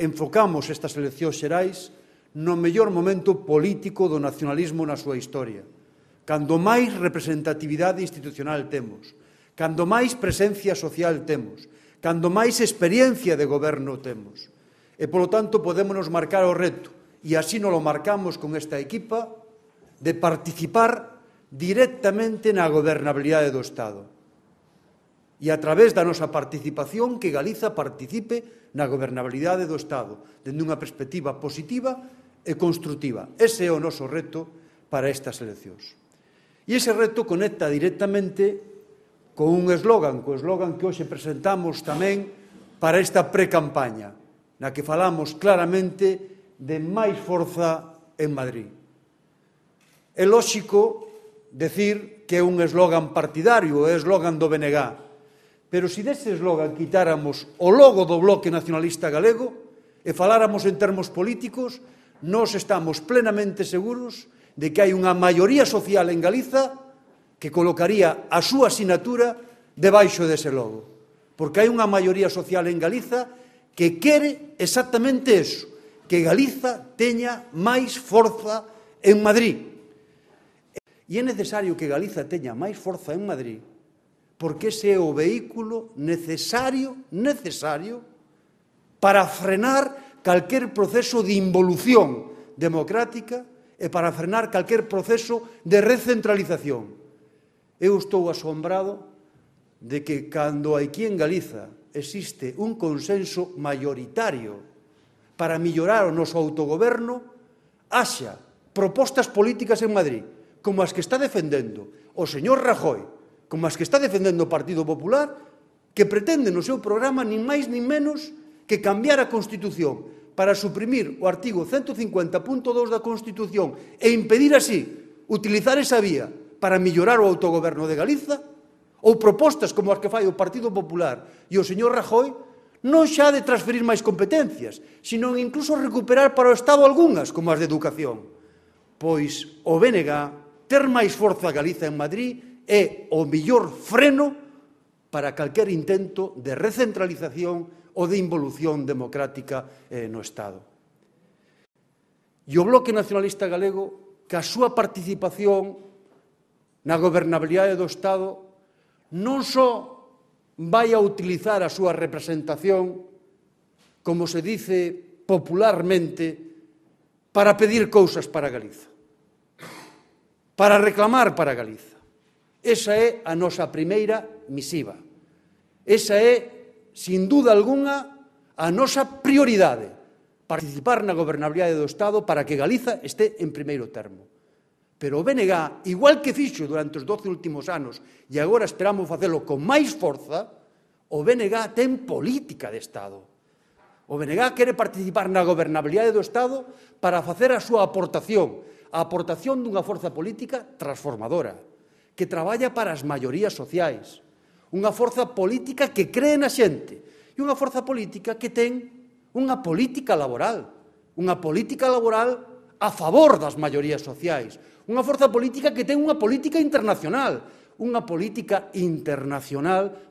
enfocamos estas eleccións xerais no mellor momento político do nacionalismo na súa historia, cando máis representatividade institucional temos, cando máis presencia social temos, cando máis experiencia de goberno temos. E, polo tanto, podémonos marcar o reto, e así nos lo marcamos con esta equipa, de participar directamente na gobernabilidade do Estado. E a través da nosa participación que Galiza participe na gobernabilidade do Estado, dende unha perspectiva positiva e construtiva. Ese é o noso reto para estas eleccións. E ese reto conecta directamente con un eslogan, co eslogan que hoxe presentamos tamén para esta pre-campaña, na que falamos claramente de máis forza en Madrid. É lóxico decir que é un eslogan partidario, é eslogan do BNG, pero se dese eslogan quitáramos o logo do Bloque Nacionalista Galego e faláramos en termos políticos, nós estamos plenamente seguros de que hai unha maioría social en Galiza que colocaría a súa sinatura debaixo dese logo. Porque hai unha maioría social en Galiza que quere exactamente eso, que Galiza teña máis forza en Madrid. E é necesario que Galiza teña máis forza en Madrid porque ese é o vehículo necesario para frenar calquer proceso de involución democrática e para frenar calquer proceso de recentralización. Eu estou asombrado de que cando aquí en Galiza existe un consenso mayoritario para mellorar o noso autogoberno, haxa propostas políticas en Madrid, como as que está defendendo o señor Rajoy, como as que está defendendo o Partido Popular, que pretende no seu programa nin máis nin menos que cambiar a Constitución para suprimir o artigo 150.2 da Constitución e impedir así utilizar esa vía para mellorar o autogoberno de Galiza, ou propostas como as que fai o Partido Popular e o señor Rajoy, non xa de transferir máis competencias, sino incluso recuperar para o Estado algunhas, como as de educación. Pois o BNG, ter máis forza a Galiza en Madrid, é o mellor freno para calquer intento de recentralización ou de involución democrática no Estado. E o Bloque Nacionalista Galego, que a súa participación na gobernabilidade do Estado non só vai a utilizar a súa representación, como se dice popularmente, para pedir cousas para Galiza, para reclamar para Galiza. Esa é a nosa primeira misiva. Esa é, sin duda algunha, a nosa prioridade, participar na gobernabilidade do Estado para que Galiza este en primeiro termo. Pero o BNG, igual que fixo durante os 12 últimos anos, e agora esperamos facelo con máis forza, o BNG ten política de Estado. O BNG quere participar na gobernabilidade do Estado para facer a súa aportación, a aportación dunha forza política transformadora, que traballa para as maiorías sociais, unha forza política que cree na xente e unha forza política que ten unha política laboral a favor das maiorías sociais, unha forza política que ten unha política internacional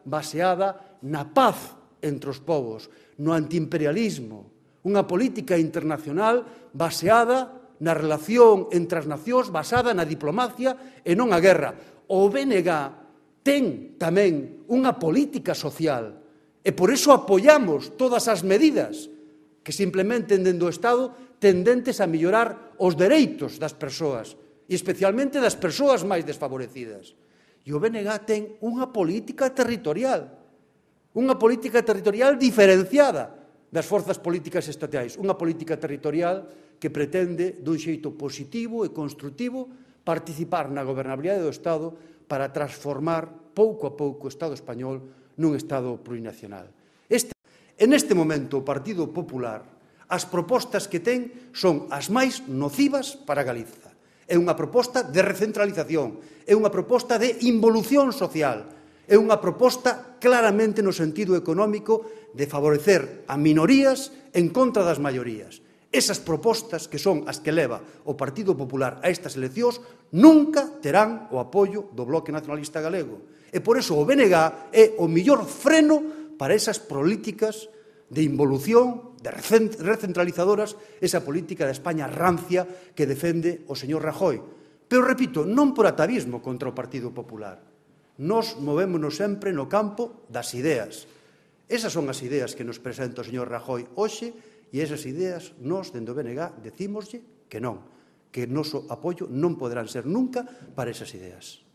baseada na paz entre os povos, no antiimperialismo, unha política internacional baseada na relación entre as nacións, basada na diplomacia e non a guerra. O BNG ten tamén unha política social e por iso apoiamos todas as medidas que se implementen dentro do Estado tendentes a mellorar os dereitos das persoas e especialmente das persoas máis desfavorecidas. E o BNG ten unha política territorial diferenciada das forzas políticas estatais, unha política territorial que pretende, dun xeito positivo e construtivo, participar na gobernabilidade do Estado para transformar pouco a pouco o Estado español nun Estado plurinacional. En este momento, o Partido Popular, as propostas que ten son as máis nocivas para Galiza. É unha proposta de recentralización, é unha proposta de involución social, é unha proposta claramente no sentido económico de favorecer a minorías en contra das maiorías. Esas propostas, que son as que leva o Partido Popular a estas eleccións, nunca terán o apoio do Bloque Nacionalista Galego. E por iso o BNG é o mellor freno para esas políticas de involución de recentralizadoras, esa política da España rancia que defende o señor Rajoy. Pero, repito, non por atavismo contra o Partido Popular. Nos movémonos sempre no campo das ideas. Esas son as ideas que nos presenta o señor Rajoy hoxe, e esas ideas nos, dende o BNG, decímoslle que non, que o noso apoio non poderán ser nunca para esas ideas.